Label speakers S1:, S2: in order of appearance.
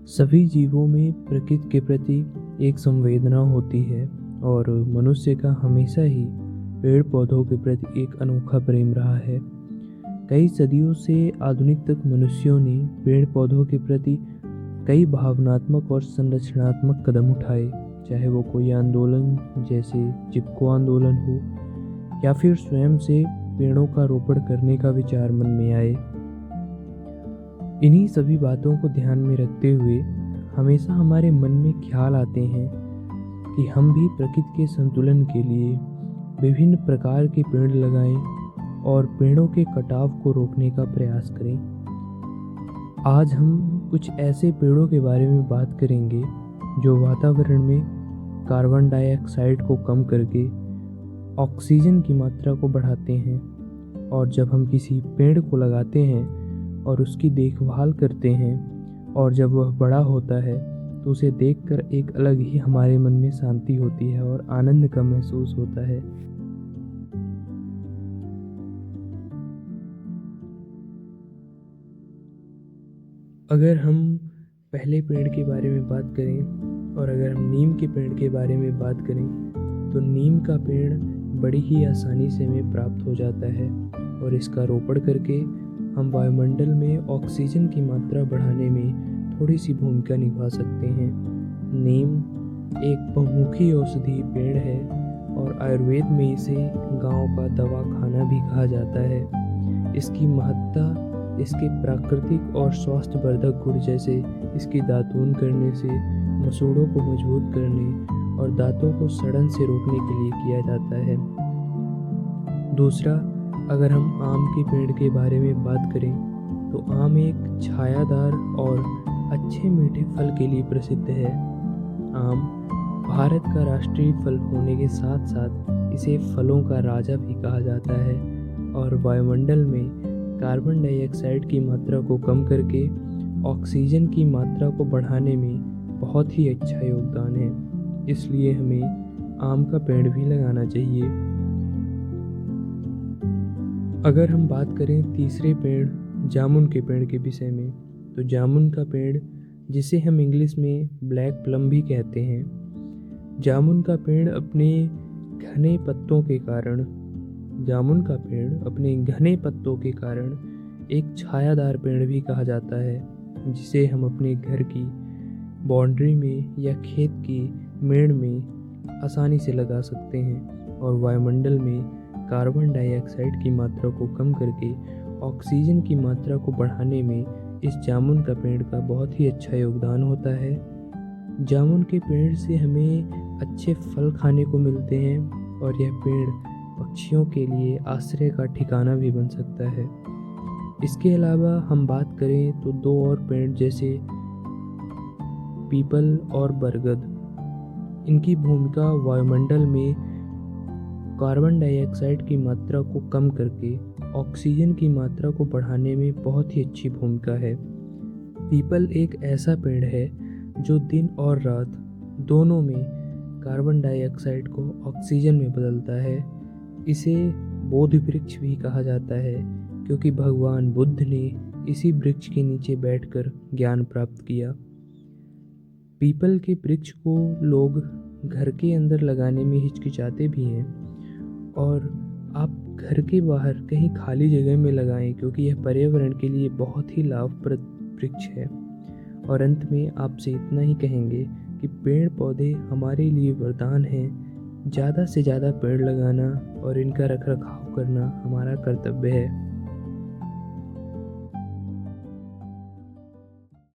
S1: सभी जीवों में प्रकृति के प्रति एक संवेदना होती है और मनुष्य का हमेशा ही पेड़ पौधों के प्रति एक अनोखा प्रेम रहा है। कई सदियों से आधुनिक तक मनुष्यों ने पेड़ पौधों के प्रति कई भावनात्मक और संरचनात्मक कदम उठाए, चाहे वो कोई आंदोलन जैसे चिपको आंदोलन हो या फिर स्वयं से पेड़ों का रोपण करने का विचार मन में आए। इन्हीं सभी बातों को ध्यान में रखते हुए हमेशा हमारे मन में ख्याल आते हैं कि हम भी प्रकृति के संतुलन के लिए विभिन्न प्रकार के पेड़ लगाएं और पेड़ों के कटाव को रोकने का प्रयास करें। आज हम कुछ ऐसे पेड़ों के बारे में बात करेंगे जो वातावरण में कार्बन डाइऑक्साइड को कम करके ऑक्सीजन की मात्रा को बढ़ाते हैं। और जब हम किसी पेड़ को लगाते हैं और उसकी देखभाल करते हैं और जब वह बड़ा होता है तो उसे देखकर एक अलग ही हमारे मन में शांति होती है और आनंद का महसूस होता है। अगर हम पहले पेड़ के बारे में बात करें और अगर हम नीम के पेड़ के बारे में बात करें तो नीम का पेड़ बड़ी ही आसानी से हमें प्राप्त हो जाता है और इसका रोपण करके हम वायुमंडल में ऑक्सीजन की मात्रा बढ़ाने में थोड़ी सी भूमिका निभा सकते हैं। नीम एक बहुमुखी औषधीय पेड़ है और आयुर्वेद में इसे गांव का दवा खाना भी कहा जाता है। इसकी महत्ता इसके प्राकृतिक और स्वास्थ्यवर्धक गुण जैसे इसकी दातून करने से मसूड़ों को मजबूत करने और दांतों को सड़न से रोकने के लिए किया जाता है। दूसरा, अगर हम आम के पेड़ के बारे में बात करें तो आम एक छायादार और अच्छे मीठे फल के लिए प्रसिद्ध है। आम भारत का राष्ट्रीय फल होने के साथ साथ इसे फलों का राजा भी कहा जाता है और वायुमंडल में कार्बन डाइऑक्साइड की मात्रा को कम करके ऑक्सीजन की मात्रा को बढ़ाने में बहुत ही अच्छा योगदान है। इसलिए हमें आम का पेड़ भी लगाना चाहिए। अगर हम बात करें तीसरे पेड़ जामुन के पेड़ के विषय में तो जामुन का पेड़, जिसे हम इंग्लिश में ब्लैक प्लम भी कहते हैं, जामुन का पेड़ अपने घने पत्तों के कारण एक छायादार पेड़ भी कहा जाता है, जिसे हम अपने घर की बाउंड्री में या खेत की मेड़ में आसानी से लगा सकते हैं और वायुमंडल में कार्बन डाइऑक्साइड की मात्रा को कम करके ऑक्सीजन की मात्रा को बढ़ाने में इस जामुन का पेड़ का बहुत ही अच्छा योगदान होता है। जामुन के पेड़ से हमें अच्छे फल खाने को मिलते हैं और यह पेड़ पक्षियों के लिए आश्रय का ठिकाना भी बन सकता है। इसके अलावा हम बात करें तो दो और पेड़ जैसे पीपल और बरगद, इनकी भूमिका वायुमंडल में कार्बन डाइऑक्साइड की मात्रा को कम करके ऑक्सीजन की मात्रा को बढ़ाने में बहुत ही अच्छी भूमिका है। पीपल एक ऐसा पेड़ है जो दिन और रात दोनों में कार्बन डाइऑक्साइड को ऑक्सीजन में बदलता है। इसे बोधि वृक्ष भी कहा जाता है क्योंकि भगवान बुद्ध ने इसी वृक्ष के नीचे बैठकर ज्ञान प्राप्त किया। पीपल के वृक्ष को लोग घर के अंदर लगाने में हिचकिचाते भी हैं और आप घर के बाहर कहीं खाली जगह में लगाएं क्योंकि यह पर्यावरण के लिए बहुत ही लाभप्रद वृक्ष है। और अंत में आपसे इतना ही कहेंगे कि पेड़ पौधे हमारे लिए वरदान हैं। ज़्यादा से ज़्यादा पेड़ लगाना और इनका रखरखाव करना हमारा कर्तव्य है।